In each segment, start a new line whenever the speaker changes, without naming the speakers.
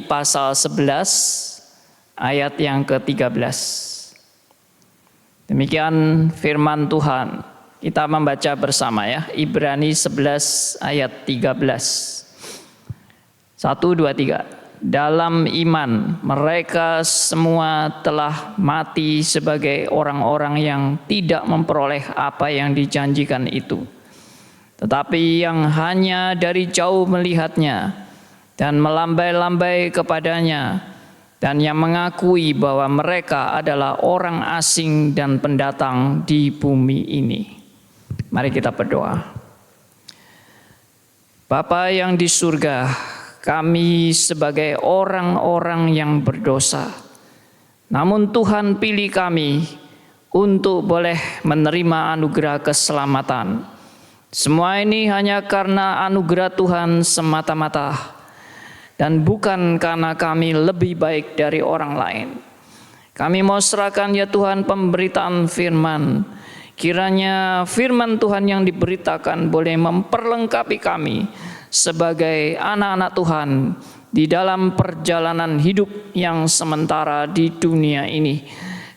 Pasal 11 ayat yang ke-13. Demikian firman Tuhan. Kita membaca bersama ya. Ibrani 11 ayat 13. 1, 2, 3. Dalam iman mereka semua telah mati sebagai orang-orang yang tidak memperoleh apa yang dijanjikan itu, tetapi yang hanya dari jauh melihatnya dan melambai-lambai kepadanya, dan yang mengakui bahwa mereka adalah orang asing dan pendatang di bumi ini. Mari kita berdoa. Bapa yang di surga, kami sebagai orang-orang yang berdosa, namun Tuhan pilih kami untuk boleh menerima anugerah keselamatan. Semua ini hanya karena anugerah Tuhan semata-mata, dan bukan karena kami lebih baik dari orang lain. Kami mau serahkan ya Tuhan pemberitaan firman. Kiranya firman Tuhan yang diberitakan boleh memperlengkapi kami sebagai anak-anak Tuhan di dalam perjalanan hidup yang sementara di dunia ini.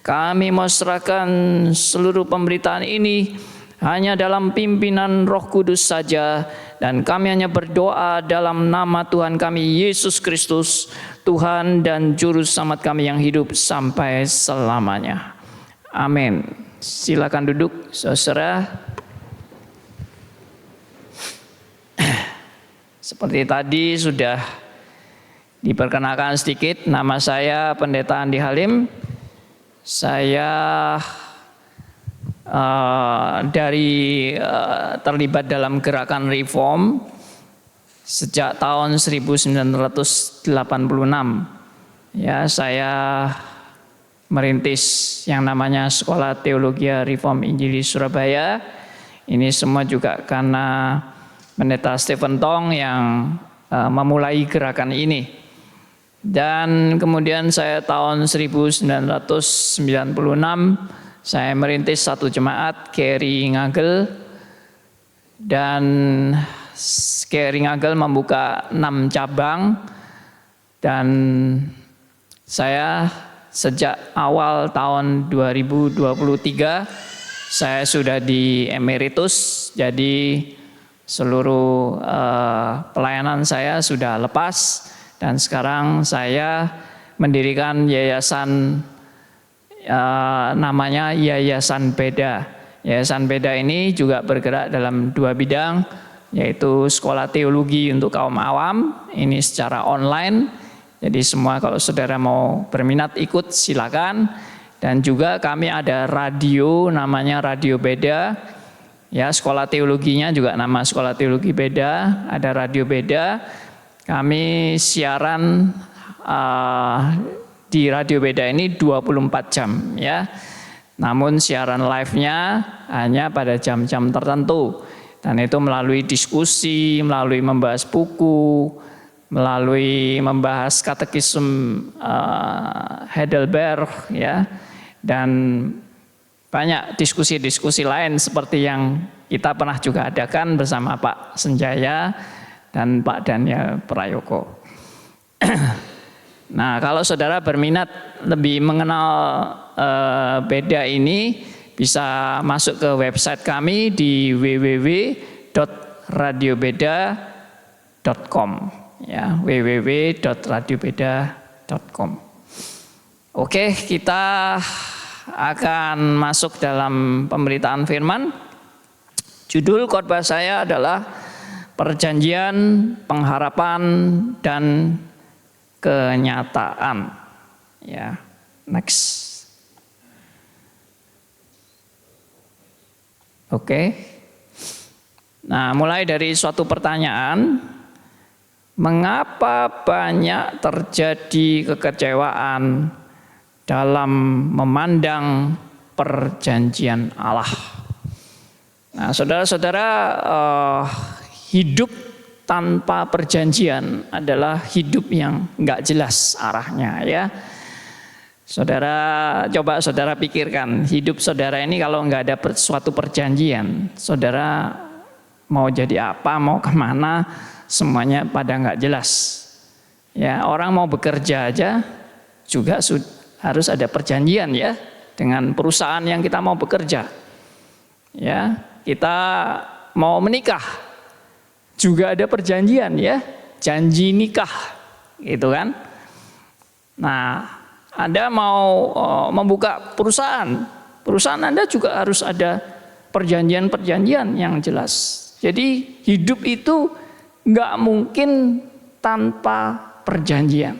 Kami mau serahkan seluruh pemberitaan ini hanya dalam pimpinan Roh Kudus saja, dan kami hanya berdoa dalam nama Tuhan kami Yesus Kristus, Tuhan dan Juru Selamat kami yang hidup sampai selamanya. Amin. Silakan duduk, saudara. Seperti tadi sudah diperkenalkan sedikit, nama saya Pendeta Andi Halim. Saya terlibat dalam gerakan reform sejak tahun 1986. Ya, saya merintis yang namanya Sekolah Teologi Reform Injili Surabaya. Ini semua juga karena Pendeta Stephen Tong yang memulai gerakan ini. Dan kemudian saya tahun 1996 saya merintis satu jemaat Keri Ngagel, dan Keri Ngagel membuka 6 cabang, dan saya sejak awal tahun 2023 saya sudah di emeritus, jadi seluruh pelayanan saya sudah lepas, dan sekarang saya mendirikan yayasan namanya Yayasan Beda. Yayasan Beda ini juga bergerak dalam 2 bidang, yaitu sekolah teologi untuk kaum awam, ini secara online. Jadi semua kalau saudara mau berminat ikut silakan. Dan juga kami ada radio namanya Radio Beda. Ya, sekolah teologinya juga nama Sekolah Teologi Beda, ada Radio Beda. Kami siaran di Radio Beda ini 24 jam ya. Namun siaran live-nya hanya pada jam-jam tertentu. Dan itu melalui diskusi, melalui membahas buku, melalui membahas katekisme Heidelberg ya. Dan banyak diskusi-diskusi lain seperti yang kita pernah juga adakan bersama Pak Senjaya dan Pak Daniel Prayoko. Nah, kalau saudara berminat lebih mengenal Beda ini, bisa masuk ke website kami di www.radiobeda.com ya, www.radiobeda.com. Oke, kita akan masuk dalam pemberitaan firman. Judul khotbah saya adalah Perjanjian, Pengharapan, dan Kenyataan. Ya, next. Oke. Nah, mulai dari suatu pertanyaan, mengapa banyak terjadi kekecewaan dalam memandang perjanjian Allah? Nah, saudara-saudara, hidup tanpa perjanjian adalah hidup yang nggak jelas arahnya ya. Saudara, coba saudara pikirkan, hidup saudara ini kalau nggak ada suatu perjanjian, saudara mau jadi apa, mau kemana, semuanya pada nggak jelas. Ya, orang mau bekerja aja juga harus ada perjanjian ya dengan perusahaan yang kita mau bekerja. Ya, kita mau menikah juga ada perjanjian ya, janji nikah, gitu kan. Nah, Anda mau membuka perusahaan Anda juga harus ada perjanjian-perjanjian yang jelas. Jadi hidup itu nggak mungkin tanpa perjanjian.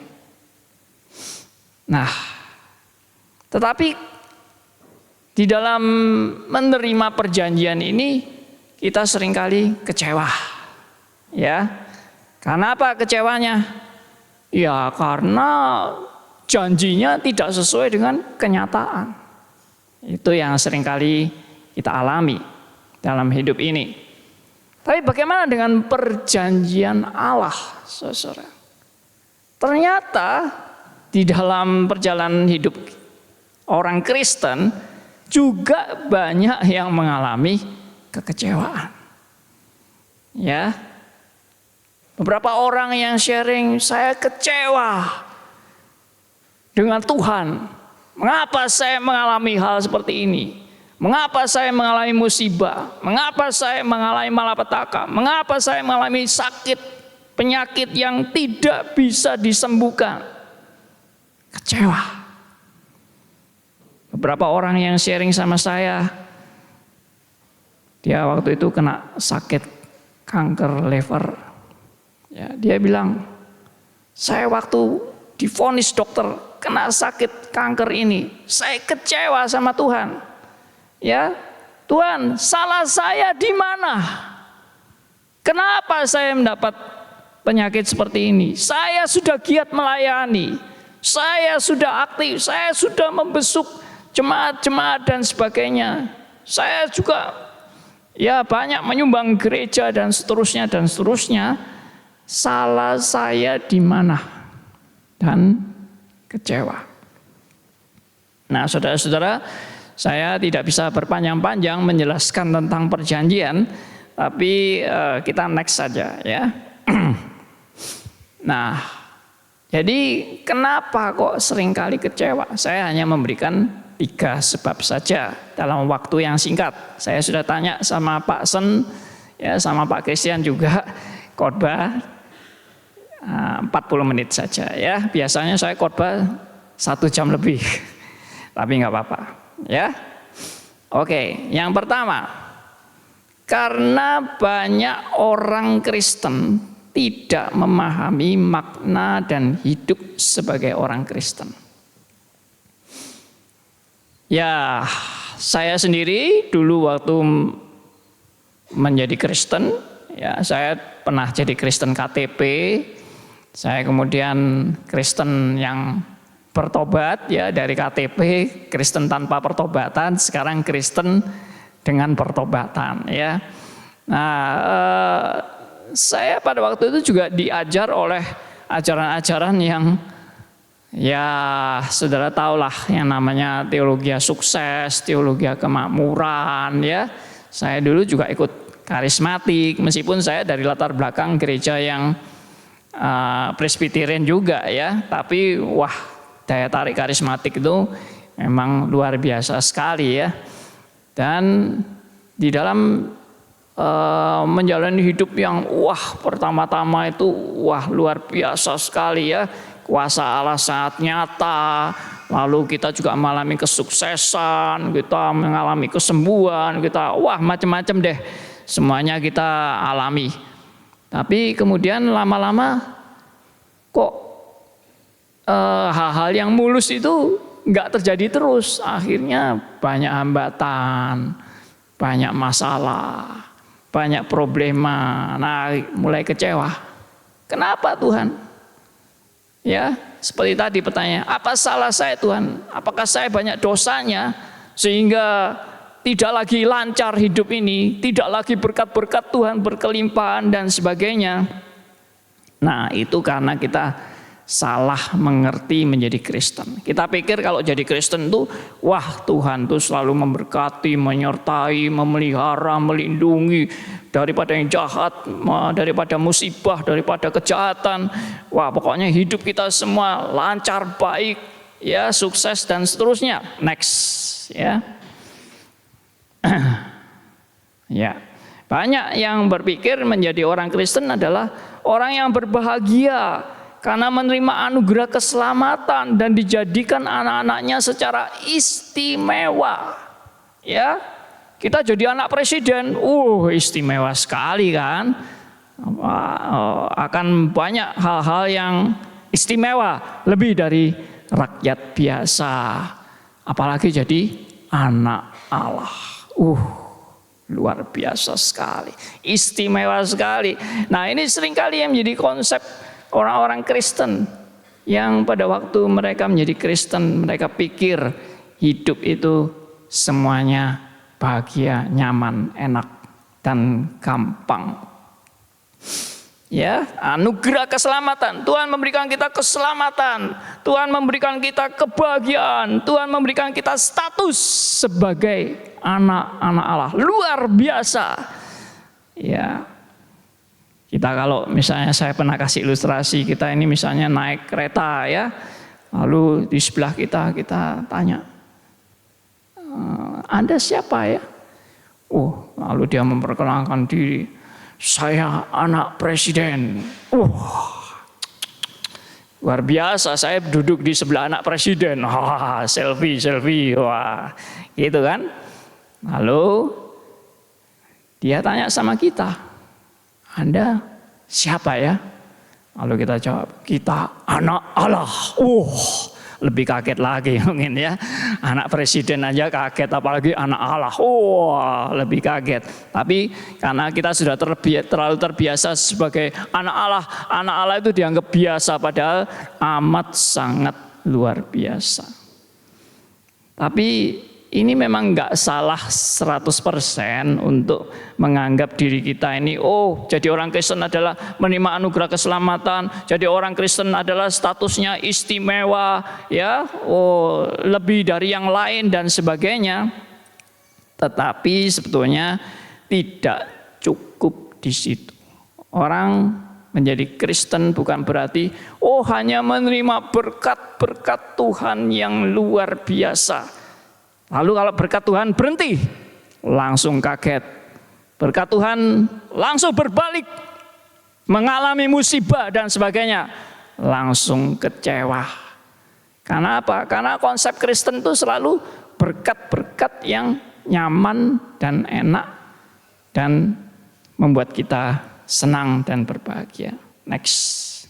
Nah, tetapi di dalam menerima perjanjian ini kita seringkali kecewa. Ya. Karena apa kecewanya? Ya karena janjinya tidak sesuai dengan kenyataan. Itu yang seringkali kita alami dalam hidup ini. Tapi bagaimana dengan perjanjian Allah, saudara? Ternyata di dalam perjalanan hidup orang Kristen juga banyak yang mengalami kekecewaan. Ya. Beberapa orang yang sharing, saya kecewa dengan Tuhan. Mengapa saya mengalami hal seperti ini? Mengapa saya mengalami musibah? Mengapa saya mengalami malapetaka? Mengapa saya mengalami sakit, penyakit yang tidak bisa disembuhkan? Kecewa. Beberapa orang yang sharing sama saya, dia waktu itu kena sakit kanker liver. Ya, dia bilang, saya waktu divonis dokter kena sakit kanker ini, saya kecewa sama Tuhan. Ya, Tuhan, salah saya di mana? Kenapa saya mendapat penyakit seperti ini? Saya sudah giat melayani, saya sudah aktif, saya sudah membesuk jemaat-jemaat dan sebagainya. Saya juga ya banyak menyumbang gereja dan seterusnya dan seterusnya. Salah saya di mana? Dan kecewa. Nah, saudara-saudara, saya tidak bisa berpanjang-panjang menjelaskan tentang perjanjian, tapi kita next saja ya. Nah, jadi kenapa kok seringkali kecewa? Saya hanya memberikan 3 sebab saja dalam waktu yang singkat. Saya sudah tanya sama Pak Sen, ya sama Pak Christian juga, khotbah 40 menit saja ya. Biasanya saya khotbah 1 jam lebih, tapi nggak apa-apa. Ya, oke. Yang pertama, karena banyak orang Kristen tidak memahami makna dan hidup sebagai orang Kristen. Ya, saya sendiri dulu waktu menjadi Kristen, ya saya pernah jadi Kristen KTP, saya kemudian Kristen yang bertobat ya dari KTP, Kristen tanpa pertobatan, sekarang Kristen dengan pertobatan ya. Nah, saya pada waktu itu juga diajar oleh ajaran-ajaran yang ya saudara tahulah yang namanya teologi sukses, teologi kemakmuran ya. Saya dulu juga ikut karismatik meskipun saya dari latar belakang gereja yang Presbyterian juga ya, tapi wah daya tarik karismatik itu memang luar biasa sekali ya. Dan di dalam menjalani hidup yang wah pertama-tama itu wah luar biasa sekali ya. Kuasa Allah sangat nyata. Lalu kita juga mengalami kesuksesan, kita mengalami kesembuhan, kita wah macam-macam deh. Semuanya kita alami. Tapi kemudian lama-lama kok hal-hal yang mulus itu nggak terjadi terus. Akhirnya banyak hambatan, banyak masalah, banyak problema. Nah, mulai kecewa. Kenapa Tuhan? Ya, seperti tadi pertanyaan, apa salah saya Tuhan? Apakah saya banyak dosanya sehingga tidak lagi lancar hidup ini, tidak lagi berkat-berkat Tuhan berkelimpahan dan sebagainya? Nah, itu karena kita salah mengerti menjadi Kristen. Kita pikir kalau jadi Kristen tuh, wah Tuhan tuh selalu memberkati, menyertai, memelihara, melindungi daripada yang jahat, daripada musibah, daripada kejahatan. Wah pokoknya hidup kita semua lancar, baik, ya sukses dan seterusnya. Next, ya. Ya, banyak yang berpikir menjadi orang Kristen adalah orang yang berbahagia karena menerima anugerah keselamatan dan dijadikan anak-anaknya secara istimewa. Ya, kita jadi anak presiden, istimewa sekali kan? Akan banyak hal-hal yang istimewa lebih dari rakyat biasa, apalagi jadi anak Allah. Luar biasa sekali, istimewa sekali. Nah ini seringkali yang menjadi konsep orang-orang Kristen, yang pada waktu mereka menjadi Kristen, mereka pikir hidup itu semuanya bahagia, nyaman, enak, dan gampang. Ya, anugerah keselamatan. Tuhan memberikan kita keselamatan, Tuhan memberikan kita kebahagiaan, Tuhan memberikan kita status sebagai anak-anak Allah. Luar biasa. Ya. Kita kalau misalnya saya pernah kasih ilustrasi, kita ini misalnya naik kereta ya. Lalu di sebelah kita tanya, Anda siapa ya? Lalu dia memperkenalkan diri, saya anak presiden. Luar biasa, saya duduk di sebelah anak presiden. Selfie. Wah, gitu kan. Lalu dia tanya sama kita, Anda siapa ya? Lalu kita jawab, kita anak Allah. Lebih kaget lagi mungkin ya. Anak presiden aja kaget, apalagi anak Allah. Lebih kaget. Tapi karena kita sudah terlalu terbiasa sebagai anak Allah itu dianggap biasa, padahal amat sangat luar biasa. Tapi ini memang nggak salah 100% untuk menganggap diri kita ini, jadi orang Kristen adalah menerima anugerah keselamatan, jadi orang Kristen adalah statusnya istimewa, ya, lebih dari yang lain dan sebagainya. Tetapi sebetulnya tidak cukup di situ. Orang menjadi Kristen bukan berarti hanya menerima berkat-berkat Tuhan yang luar biasa. Lalu kalau berkat Tuhan berhenti, langsung kaget. Berkat Tuhan langsung berbalik, mengalami musibah dan sebagainya, langsung kecewa. Karena apa? Karena konsep Kristen itu selalu berkat-berkat yang nyaman dan enak dan membuat kita senang dan berbahagia. Next.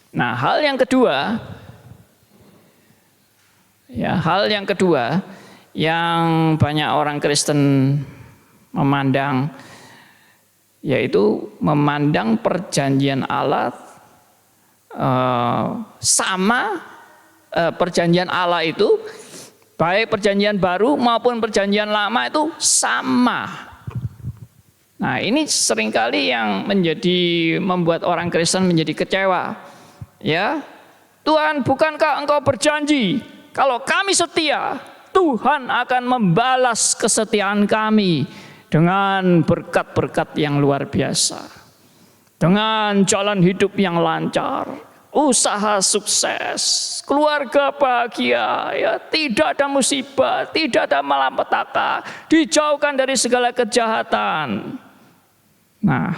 Nah, hal yang kedua yang banyak orang Kristen memandang, yaitu memandang perjanjian Allah sama perjanjian Allah itu, baik perjanjian baru maupun perjanjian lama itu sama. Nah ini seringkali yang membuat orang Kristen menjadi kecewa. Ya, Tuhan, bukankah Engkau berjanji kalau kami setia, Tuhan akan membalas kesetiaan kami dengan berkat-berkat yang luar biasa, dengan jalan hidup yang lancar, usaha sukses, keluarga bahagia, ya, tidak ada musibah, tidak ada malapetaka, dijauhkan dari segala kejahatan. Nah,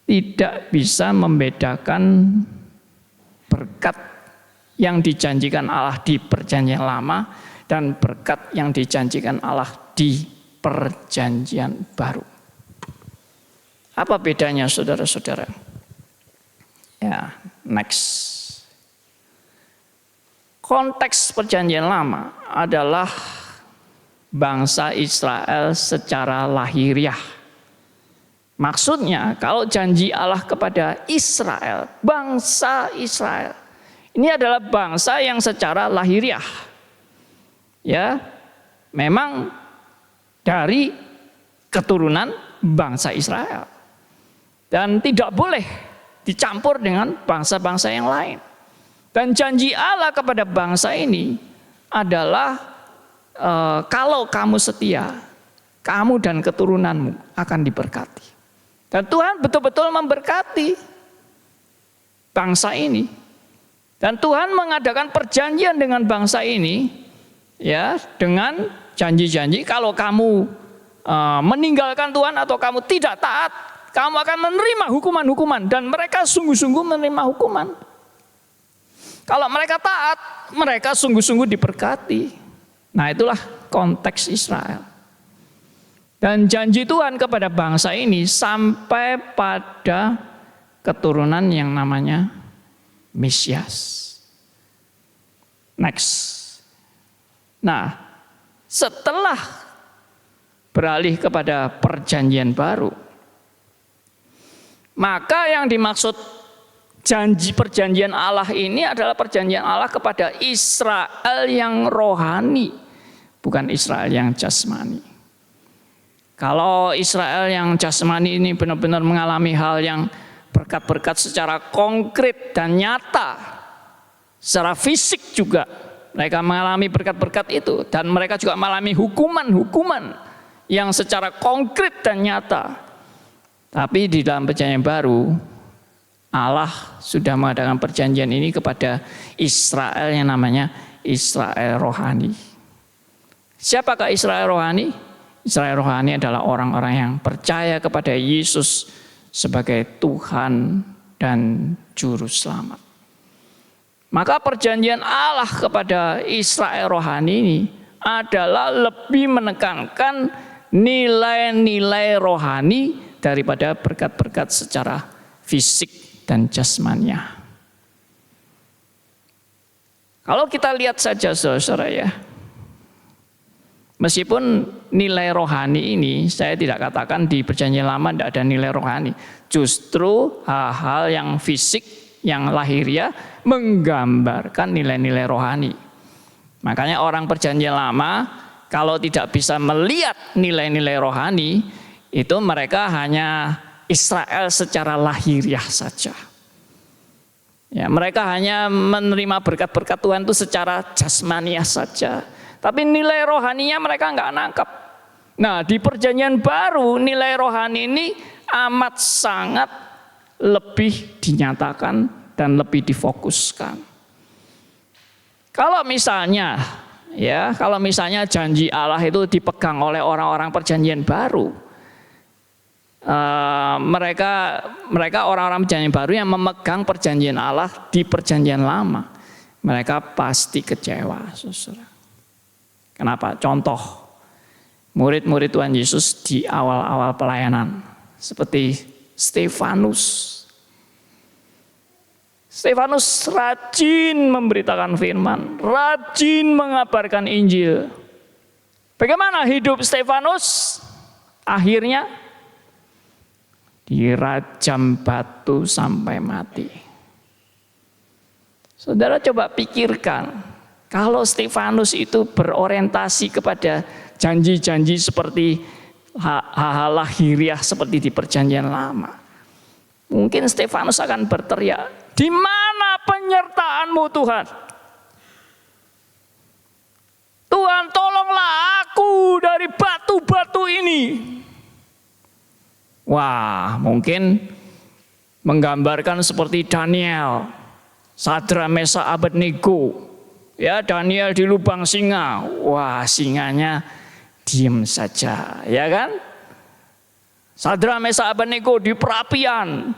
tidak bisa membedakan berkat yang dijanjikan Allah di perjanjian lama dan berkat yang dijanjikan Allah di perjanjian baru. Apa bedanya saudara-saudara? Ya, next. Konteks perjanjian lama adalah bangsa Israel secara lahiriah. Maksudnya kalau janji Allah kepada Israel, bangsa Israel, ini adalah bangsa yang secara lahiriah, ya, memang dari keturunan bangsa Israel, dan tidak boleh dicampur dengan bangsa-bangsa yang lain. Dan janji Allah kepada bangsa ini adalah kalau kamu setia, kamu dan keturunanmu akan diberkati. Dan Tuhan betul-betul memberkati bangsa ini. Dan Tuhan mengadakan perjanjian dengan bangsa ini, ya, dengan janji-janji kalau kamu meninggalkan Tuhan atau kamu tidak taat, kamu akan menerima hukuman-hukuman, dan mereka sungguh-sungguh menerima hukuman. Kalau mereka taat, mereka sungguh-sungguh diberkati. Nah, itulah konteks Israel. Dan janji Tuhan kepada bangsa ini sampai pada keturunan yang namanya Mesias. Next. Nah, setelah beralih kepada perjanjian baru, maka yang dimaksud janji perjanjian Allah ini adalah perjanjian Allah kepada Israel yang rohani, bukan Israel yang jasmani. Kalau Israel yang jasmani ini benar-benar mengalami hal yang berkat-berkat secara konkret dan nyata, secara fisik juga mereka mengalami berkat-berkat itu, dan mereka juga mengalami hukuman-hukuman yang secara konkret dan nyata. Tapi di dalam perjanjian baru, Allah sudah mengadakan perjanjian ini kepada Israel yang namanya Israel rohani. Siapakah Israel rohani? Israel rohani adalah orang-orang yang percaya kepada Yesus sebagai Tuhan dan Juru Selamat. Maka perjanjian Allah kepada Israel rohani ini adalah lebih menekankan nilai-nilai rohani daripada berkat-berkat secara fisik dan jasmania. Kalau kita lihat saja saudara-saudara ya, meskipun nilai rohani ini, saya tidak katakan di perjanjian lama tidak ada nilai rohani. Justru hal-hal yang fisik, yang lahiriah menggambarkan nilai-nilai rohani. Makanya orang perjanjian lama kalau tidak bisa melihat nilai-nilai rohani, itu mereka hanya Israel secara lahiriah saja. Ya, mereka hanya menerima berkat-berkat Tuhan itu secara jasmaniah saja. Tapi nilai rohaninya mereka nggak nangkap. Nah, di perjanjian baru nilai rohani ini amat sangat lebih dinyatakan dan lebih difokuskan. Kalau misalnya janji Allah itu dipegang oleh orang-orang perjanjian baru, mereka orang-orang perjanjian baru yang memegang perjanjian Allah di perjanjian lama, mereka pasti kecewa, saudara. Kenapa? Contoh, murid-murid Tuhan Yesus di awal-awal pelayanan, seperti Stefanus. Stefanus rajin memberitakan firman, rajin mengabarkan Injil. Bagaimana hidup Stefanus? Akhirnya dirajam batu sampai mati. Saudara coba pikirkan, kalau Stefanus itu berorientasi kepada janji-janji seperti hal-hal lahiriah seperti di perjanjian lama, mungkin Stefanus akan berteriak, "Di mana penyertaan-Mu Tuhan? Tuhan, tolonglah aku dari batu-batu ini." Wah, mungkin menggambarkan seperti Daniel, Sadrak, Mesak, Abednego. Ya, Daniel di lubang singa. Wah, singanya diam saja, ya kan? Sadrak, Mesak, Abednego di perapian.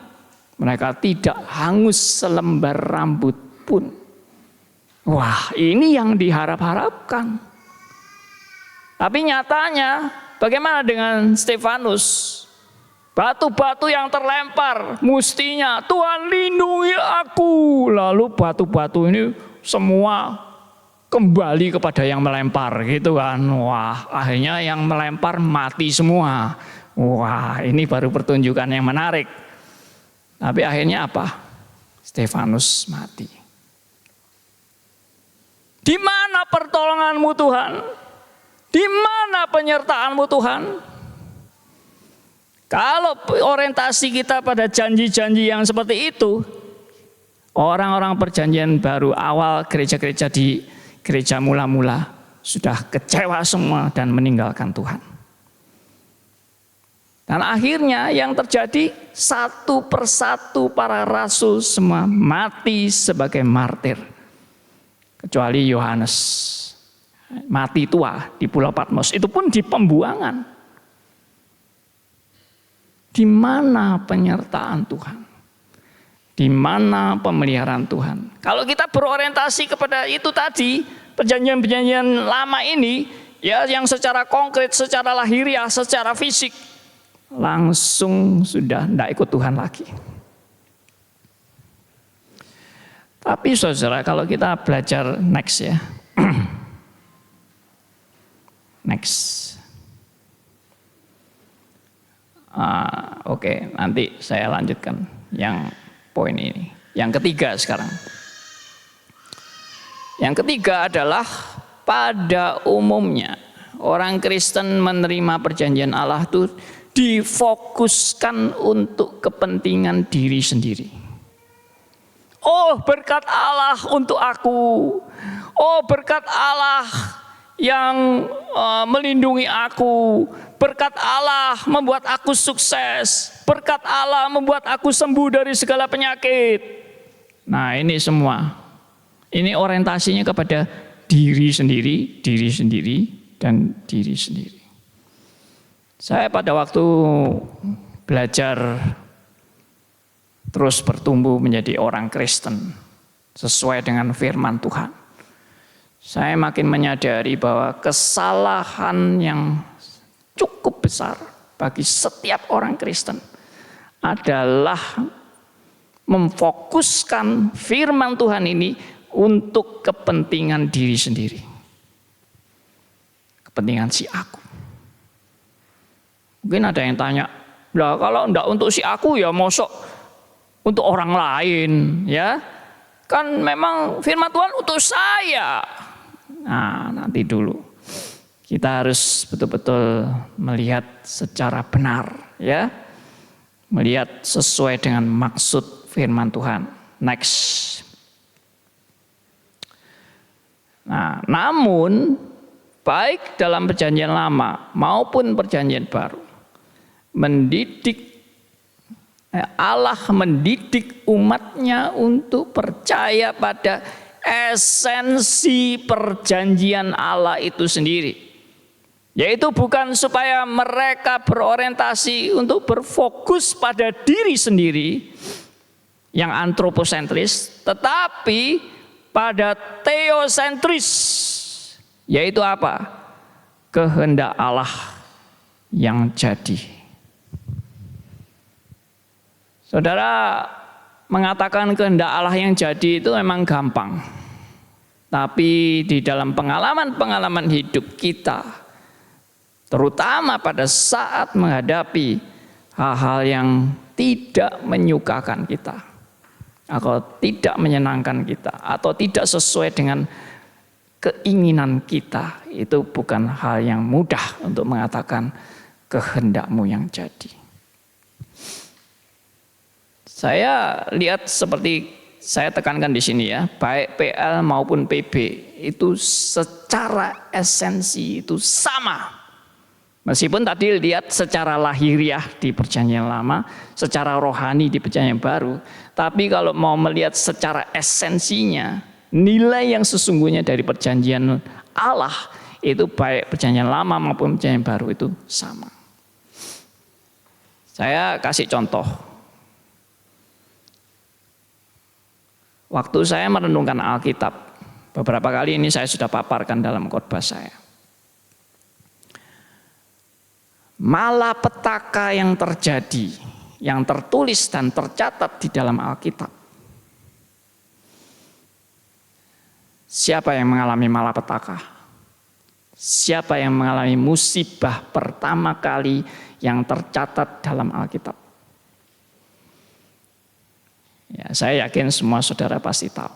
Mereka tidak hangus selembar rambut pun. Wah, ini yang diharap-harapkan. Tapi nyatanya, bagaimana dengan Stefanus? Batu-batu yang terlempar, mestinya Tuhan lindungi aku. Lalu batu-batu ini semua kembali kepada yang melempar, gitu kan. Wah, akhirnya yang melempar mati semua. Wah, ini baru pertunjukan yang menarik. Tapi akhirnya apa? Stefanus mati. Di mana pertolongan-Mu Tuhan? Di mana penyertaan-Mu Tuhan? Kalau orientasi kita pada janji-janji yang seperti itu, orang-orang perjanjian baru awal gereja-gereja di gereja mula-mula sudah kecewa semua dan meninggalkan Tuhan. Dan akhirnya yang terjadi, satu persatu para rasul semua mati sebagai martir. Kecuali Yohanes, mati tua di Pulau Patmos, itu pun di pembuangan. Di mana penyertaan Tuhan? Di mana pemeliharaan Tuhan? Kalau kita berorientasi kepada itu tadi, perjanjian-perjanjian lama ini, ya, yang secara konkret, secara lahiriah, secara fisik, langsung sudah tidak ikut Tuhan lagi. Tapi saudara, kalau kita belajar next ya, next. Oke, nanti saya lanjutkan yang poin ini. Yang ketiga sekarang. Yang ketiga adalah pada umumnya orang Kristen menerima perjanjian Allah itu difokuskan untuk kepentingan diri sendiri. Oh, berkat Allah untuk aku. Oh, berkat Allah yang melindungi aku. Berkat Allah membuat aku sukses. Berkat Allah membuat aku sembuh dari segala penyakit. Nah, ini semua. Ini orientasinya kepada diri sendiri, dan diri sendiri. Saya pada waktu belajar terus bertumbuh menjadi orang Kristen sesuai dengan firman Tuhan, saya makin menyadari bahwa kesalahan yang cukup besar bagi setiap orang Kristen adalah memfokuskan firman Tuhan ini untuk kepentingan diri sendiri. Kepentingan si aku. Mungkin ada yang tanya, lah kalau enggak untuk si aku ya mosok untuk orang lain, ya. Kan memang firman Tuhan untuk saya. Nah, nanti dulu. Kita harus betul-betul melihat secara benar, ya. Melihat sesuai dengan maksud firman Tuhan. Next. Nah, namun baik dalam perjanjian lama maupun perjanjian baru, Allah mendidik umatnya untuk percaya pada esensi perjanjian Allah itu sendiri. Yaitu bukan supaya mereka berorientasi untuk berfokus pada diri sendiri yang antroposentris, tetapi pada teosentris, yaitu apa? Kehendak Allah yang jadi. Saudara, mengatakan kehendak Allah yang jadi itu memang gampang. Tapi di dalam pengalaman-pengalaman hidup kita, terutama pada saat menghadapi hal-hal yang tidak menyukakan kita, atau tidak menyenangkan kita, atau tidak sesuai dengan keinginan kita, itu bukan hal yang mudah untuk mengatakan kehendakmu yang jadi. Saya lihat seperti saya tekankan di sini ya, baik PL maupun PB itu secara esensi itu sama. Meskipun tadi lihat secara lahiriah di perjanjian lama, secara rohani di perjanjian baru, tapi kalau mau melihat secara esensinya, nilai yang sesungguhnya dari perjanjian Allah itu baik perjanjian lama maupun perjanjian baru itu sama. Saya kasih contoh. Waktu saya merenungkan Alkitab, beberapa kali ini saya sudah paparkan dalam khotbah saya. Malapetaka yang terjadi, yang tertulis dan tercatat di dalam Alkitab. Siapa yang mengalami malapetaka? Siapa yang mengalami musibah pertama kali yang tercatat dalam Alkitab? Ya, saya yakin semua saudara pasti tahu.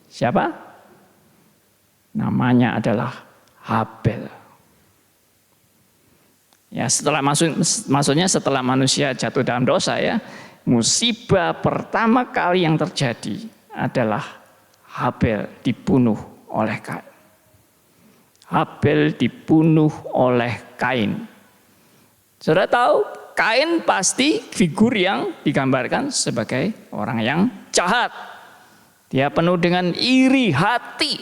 Siapa? Namanya adalah Habel. Ya, maksudnya setelah manusia jatuh dalam dosa ya, musibah pertama kali yang terjadi adalah Habel dibunuh oleh Kain. Habel dibunuh oleh Kain. Saudara tahu, Kain pasti figur yang digambarkan sebagai orang yang jahat. Dia penuh dengan iri hati,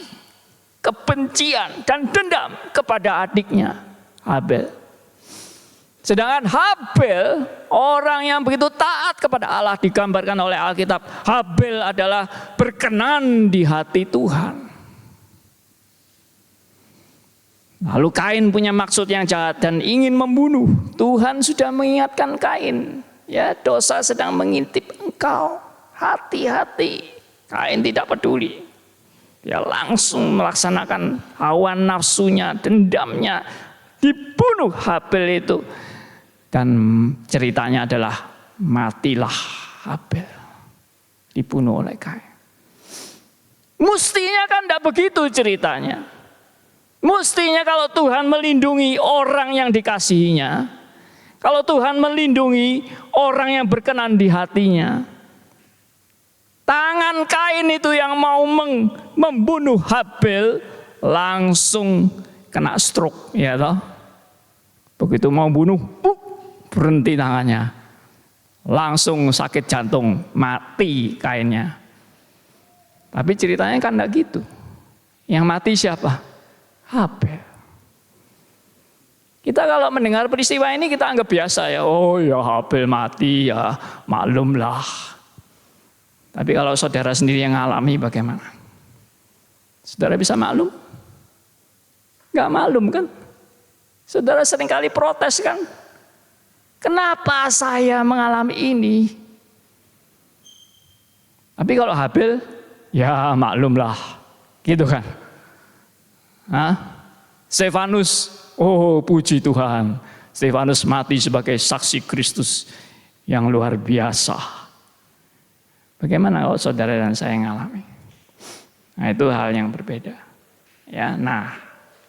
kebencian dan dendam kepada adiknya Habel. Sedangkan Habel, orang yang begitu taat kepada Allah, digambarkan oleh Alkitab, Habel adalah berkenan di hati Tuhan. Lalu Kain punya maksud yang jahat dan ingin membunuh. Tuhan sudah mengingatkan Kain, ya, dosa sedang mengintip engkau, hati-hati. Kain tidak peduli. Dia langsung melaksanakan hawa nafsunya, dendamnya, dibunuh Habel itu. Dan ceritanya adalah matilah Habel, dibunuh oleh Kain. Mestinya kan tidak begitu ceritanya. Mestinya kalau Tuhan melindungi orang yang dikasihinya, kalau Tuhan melindungi orang yang berkenan di hatinya, tangan Kain itu yang mau membunuh Habel langsung kena stroke, ya toh. Begitu mau bunuh, berhenti tangannya, langsung sakit jantung, mati Kainnya. Tapi ceritanya kan enggak gitu. Yang mati siapa? Habel. Kita kalau mendengar peristiwa ini kita anggap biasa ya. Oh ya, Habel mati ya, maklumlah. Tapi kalau saudara sendiri yang ngalami bagaimana? Saudara bisa maklum? Enggak maklum kan? Saudara seringkali protes kan? Kenapa saya mengalami ini? Tapi kalau Habel, ya maklumlah, gitu kan? Stefanus, oh puji Tuhan, Stefanus mati sebagai saksi Kristus yang luar biasa. Bagaimana kalau saudara dan saya mengalami? Nah, itu hal yang berbeda. Ya, nah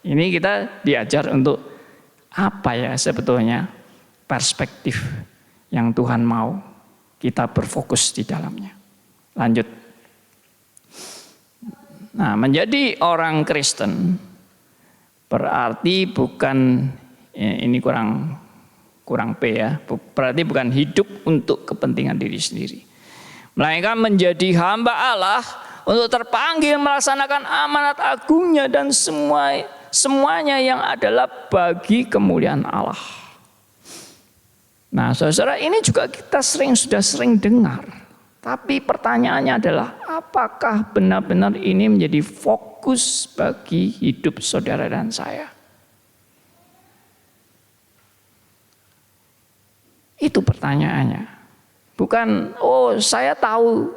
ini kita diajar untuk apa ya sebetulnya? Perspektif yang Tuhan mau kita berfokus di dalamnya. Lanjut. Nah, menjadi orang Kristen berarti bukan, ini kurang P ya, berarti bukan hidup untuk kepentingan diri sendiri, melainkan menjadi hamba Allah untuk terpanggil melaksanakan amanat agungnya dan semuanya yang adalah bagi kemuliaan Allah. Nah, saudara, ini juga kita sudah sering dengar. Tapi pertanyaannya adalah, apakah benar-benar ini menjadi fokus bagi hidup saudara dan saya? Itu pertanyaannya. Bukan, oh saya tahu,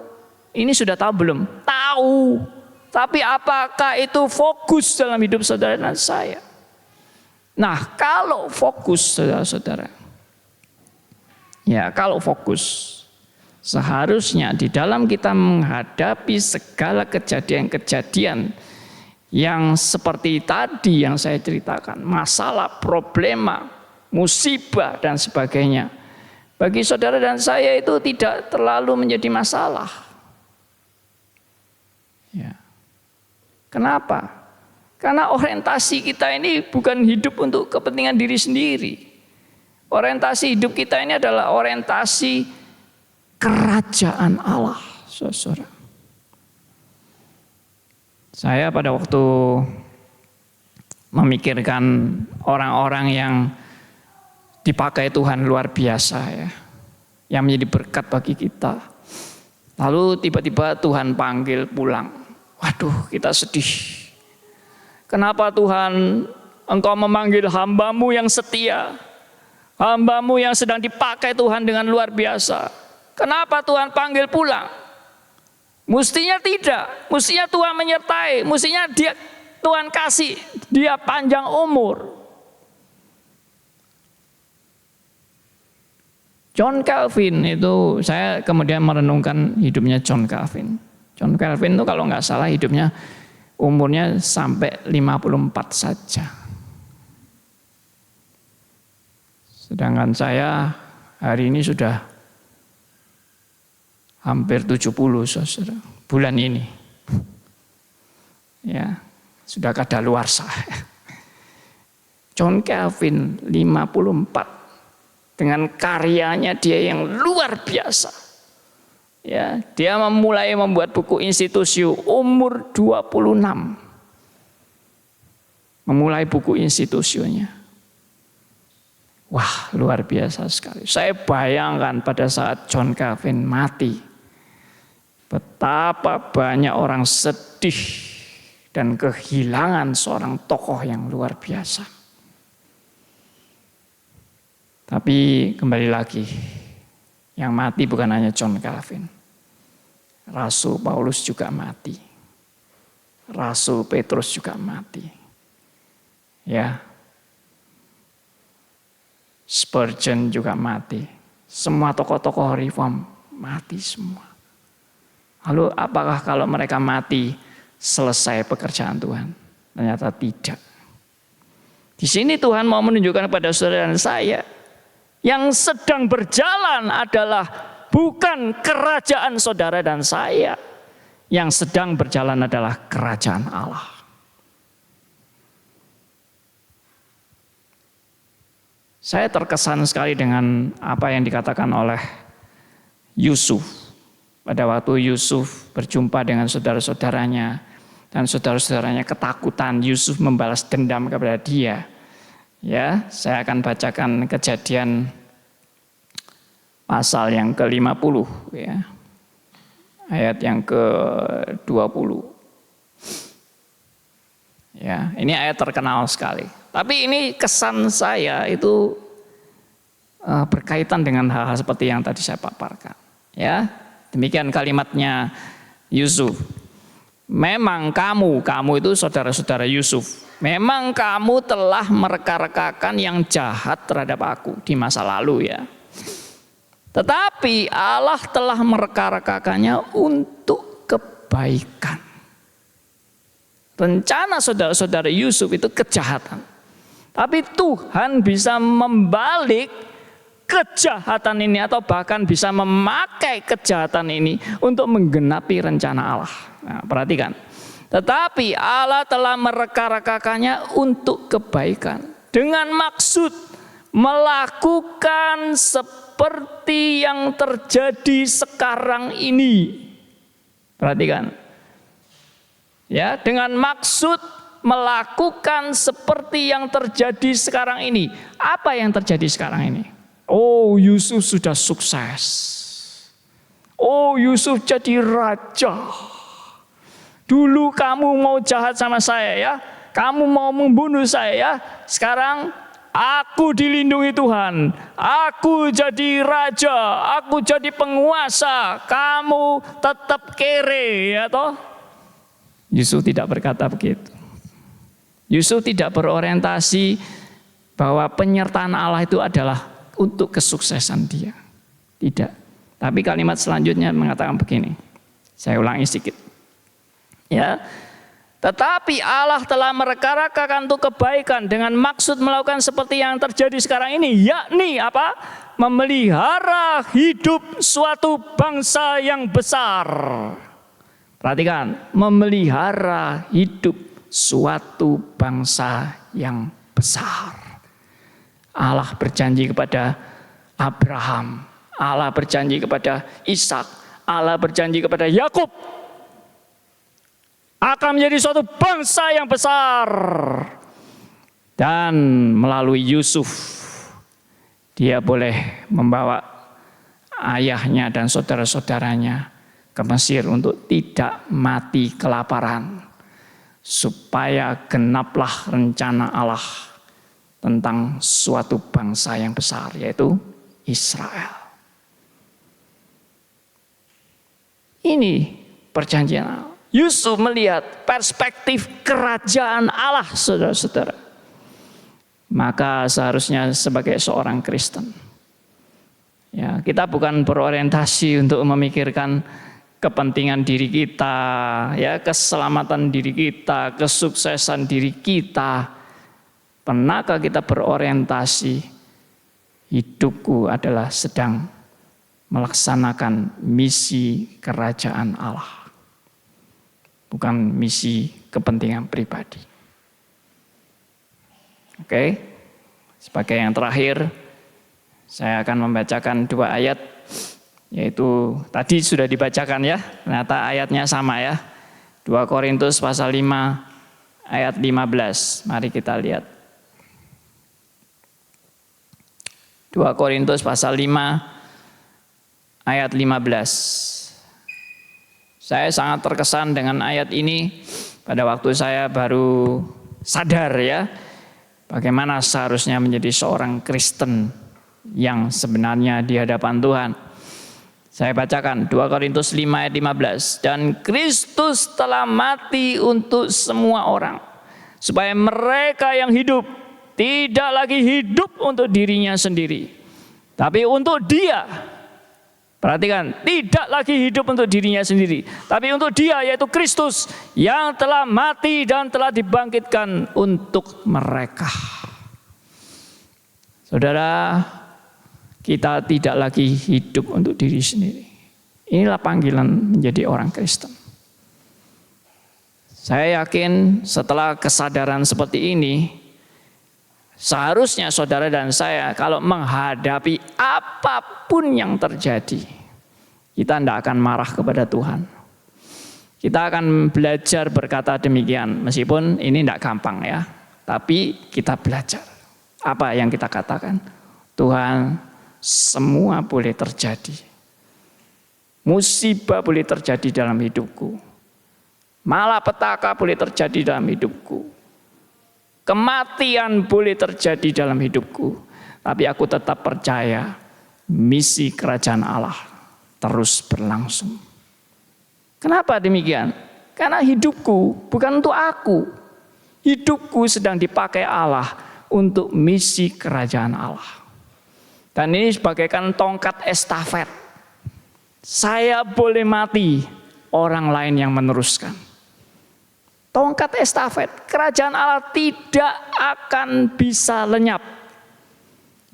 ini sudah tahu belum? Tahu. Tapi apakah itu fokus dalam hidup saudara dan saya? Nah, kalau fokus saudara-saudara, ya, kalau fokus, seharusnya di dalam kita menghadapi segala kejadian-kejadian yang seperti tadi yang saya ceritakan, masalah, problema, musibah dan sebagainya, bagi saudara dan saya itu tidak terlalu menjadi masalah. Ya. Kenapa? Karena orientasi kita ini bukan hidup untuk kepentingan diri sendiri. Orientasi hidup kita ini adalah orientasi kerajaan Allah, saudara. Saya pada waktu memikirkan orang-orang yang dipakai Tuhan luar biasa ya, yang menjadi berkat bagi kita. Lalu tiba-tiba Tuhan panggil pulang. Waduh, kita sedih. Kenapa Tuhan, Engkau memanggil hamba-Mu yang setia, hamba-Mu yang sedang dipakai Tuhan dengan luar biasa. Kenapa Tuhan panggil pulang? Mestinya tidak. Mestinya Tuhan menyertai. Mestinya Tuhan kasih dia panjang umur. John Calvin itu, saya kemudian merenungkan hidupnya John Calvin. John Calvin itu kalau nggak salah hidupnya umurnya sampai 54 saja. Sedangkan saya hari ini sudah hampir 70, saudara, bulan ini. Ya, sudah kadaluarsa. John Calvin 54 dengan karyanya dia yang luar biasa. Ya, dia memulai membuat buku Institutio umur 26. Memulai buku Institutionya. Wah, luar biasa sekali. Saya bayangkan pada saat John Calvin mati, betapa banyak orang sedih dan kehilangan seorang tokoh yang luar biasa. Tapi kembali lagi, yang mati bukan hanya John Calvin. Rasul Paulus juga mati. Rasul Petrus juga mati. Ya, Spurgeon juga mati. Semua tokoh-tokoh reform mati semua. Lalu apakah kalau mereka mati selesai pekerjaan Tuhan? Ternyata tidak. Di sini Tuhan mau menunjukkan kepada saudara dan saya, yang sedang berjalan adalah bukan kerajaan saudara dan saya. Yang sedang berjalan adalah kerajaan Allah. Saya terkesan sekali dengan apa yang dikatakan oleh Yusuf. Pada waktu Yusuf berjumpa dengan saudara-saudaranya, dan saudara-saudaranya ketakutan, Yusuf membalas dendam kepada dia. Ya, saya akan bacakan Kejadian pasal yang ke-50, ya. Ayat yang ke-20. Ya, ini ayat terkenal sekali. Tapi ini kesan saya itu berkaitan dengan hal-hal seperti yang tadi saya paparkan. Ya, demikian kalimatnya Yusuf. Memang kamu itu saudara-saudara Yusuf. Memang kamu telah mereka-rekakan yang jahat terhadap aku di masa lalu, ya. Tetapi Allah telah mereka-rekakannya untuk kebaikan. Rencana saudara-saudara Yusuf itu kejahatan. Tapi Tuhan bisa membalik kejahatan ini atau bahkan bisa memakai kejahatan ini untuk menggenapi rencana Allah. Nah, perhatikan. Tetapi Allah telah mereka-rekakannya untuk kebaikan. Dengan maksud melakukan seperti yang terjadi sekarang ini. Perhatikan. Ya, dengan maksud melakukan seperti yang terjadi sekarang ini. Apa yang terjadi sekarang ini? Oh, Yusuf sudah sukses. Oh, Yusuf jadi raja. Dulu kamu mau jahat sama saya, ya. Kamu mau membunuh saya, ya. Sekarang aku dilindungi Tuhan. Aku jadi raja, aku jadi penguasa. Kamu tetap kere, ya toh? Yusuf tidak berkata begitu. Yusuf tidak berorientasi bahwa penyertaan Allah itu adalah untuk kesuksesan dia. Tidak. Tapi kalimat selanjutnya mengatakan begini. Saya ulangi sedikit. Ya. Tetapi Allah telah mereka-rekakan untuk kebaikan dengan maksud melakukan seperti yang terjadi sekarang ini, yakni apa? Memelihara hidup suatu bangsa yang besar. Perhatikan, memelihara hidup suatu bangsa yang besar. Allah berjanji kepada Abraham, Allah berjanji kepada Ishak, Allah berjanji kepada Yakub akan menjadi suatu bangsa yang besar. Dan melalui Yusuf dia boleh membawa ayahnya dan saudara-saudaranya ke Mesir untuk tidak mati kelaparan, supaya genaplah rencana Allah tentang suatu bangsa yang besar, yaitu Israel. Ini perjanjian Allah. Yusuf melihat perspektif kerajaan Allah, saudara-saudara. Maka seharusnya sebagai seorang Kristen, ya, kita bukan berorientasi untuk memikirkan kepentingan diri kita, ya, keselamatan diri kita, kesuksesan diri kita. Pernahkah kita berorientasi hidupku adalah sedang melaksanakan misi kerajaan Allah, bukan misi kepentingan pribadi. Oke, sebagai yang terakhir, saya akan membacakan 2 ayat, yaitu tadi sudah dibacakan ya, ternyata ayatnya sama ya. 2 Korintus pasal 5 ayat 15, mari kita lihat. 2 Korintus pasal 5 ayat 15. Saya sangat terkesan dengan ayat ini pada waktu saya baru sadar ya, bagaimana seharusnya menjadi seorang Kristen yang sebenarnya di hadapan Tuhan. Saya bacakan 2 Korintus 5 ayat 15. Dan Kristus telah mati untuk semua orang, supaya mereka yang hidup tidak lagi hidup untuk dirinya sendiri, tapi untuk Dia. Perhatikan, tidak lagi hidup untuk dirinya sendiri, tapi untuk Dia, yaitu Kristus yang telah mati dan telah dibangkitkan untuk mereka. Saudara, kita tidak lagi hidup untuk diri sendiri. Inilah panggilan menjadi orang Kristen. Saya yakin setelah kesadaran seperti ini, seharusnya saudara dan saya kalau menghadapi apapun yang terjadi, kita tidak akan marah kepada Tuhan. Kita akan belajar berkata demikian, meskipun ini tidak gampang ya, tapi kita belajar. Apa yang kita katakan? Tuhan, semua boleh terjadi. Musibah boleh terjadi dalam hidupku. Malapetaka boleh terjadi dalam hidupku. Kematian boleh terjadi dalam hidupku. Tapi aku tetap percaya misi kerajaan Allah terus berlangsung. Kenapa demikian? Karena hidupku bukan untuk aku. Hidupku sedang dipakai Allah untuk misi kerajaan Allah. Dan ini sebagaikan tongkat estafet. Saya boleh mati, orang lain yang meneruskan. Tongkat estafet, kerajaan Allah tidak akan bisa lenyap.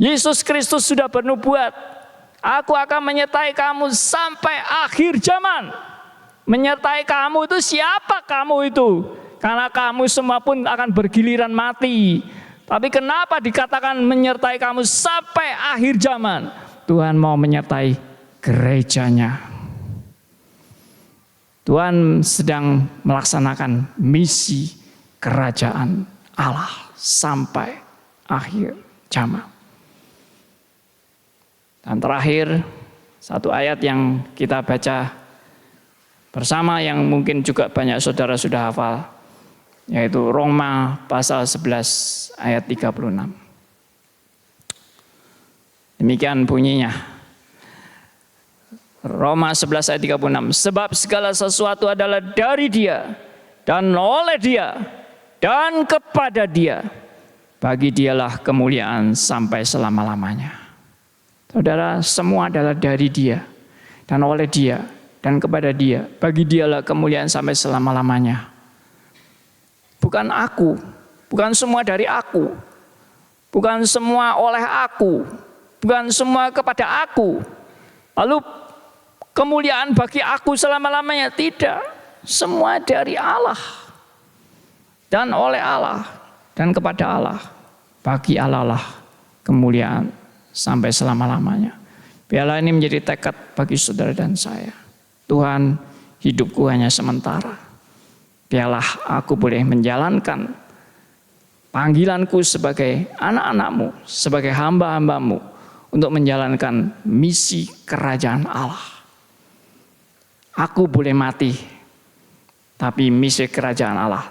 Yesus Kristus sudah bernubuat, aku akan menyertai kamu sampai akhir zaman. Menyertai kamu itu siapa kamu itu? Karena kamu semua pun akan bergiliran mati. Tapi kenapa dikatakan menyertai kamu sampai akhir zaman? Tuhan mau menyertai gerejanya. Tuhan sedang melaksanakan misi kerajaan Allah sampai akhir zaman. Dan terakhir, satu ayat yang kita baca bersama yang mungkin juga banyak saudara sudah hafal, yaitu Roma pasal 11 ayat 36. Demikian bunyinya. Roma 11 ayat 36. Sebab segala sesuatu adalah dari Dia dan oleh Dia dan kepada Dia. Bagi Dialah kemuliaan sampai selama-lamanya. Saudara, semua adalah dari Dia dan oleh Dia dan kepada Dia. Bagi Dialah kemuliaan sampai selama-lamanya. Bukan aku, bukan semua dari aku, bukan semua oleh aku, bukan semua kepada aku. Lalu kemuliaan bagi aku selama-lamanya, tidak. Semua dari Allah dan oleh Allah dan kepada Allah. Bagi Allah lah kemuliaan sampai selama-lamanya. Biarlah ini menjadi tekad bagi saudara dan saya. Tuhan, hidupku hanya sementara. Biarlah aku boleh menjalankan panggilanku sebagai anak-anak-Mu, sebagai hamba-hamba-Mu, untuk menjalankan misi kerajaan Allah. Aku boleh mati, tapi misi kerajaan Allah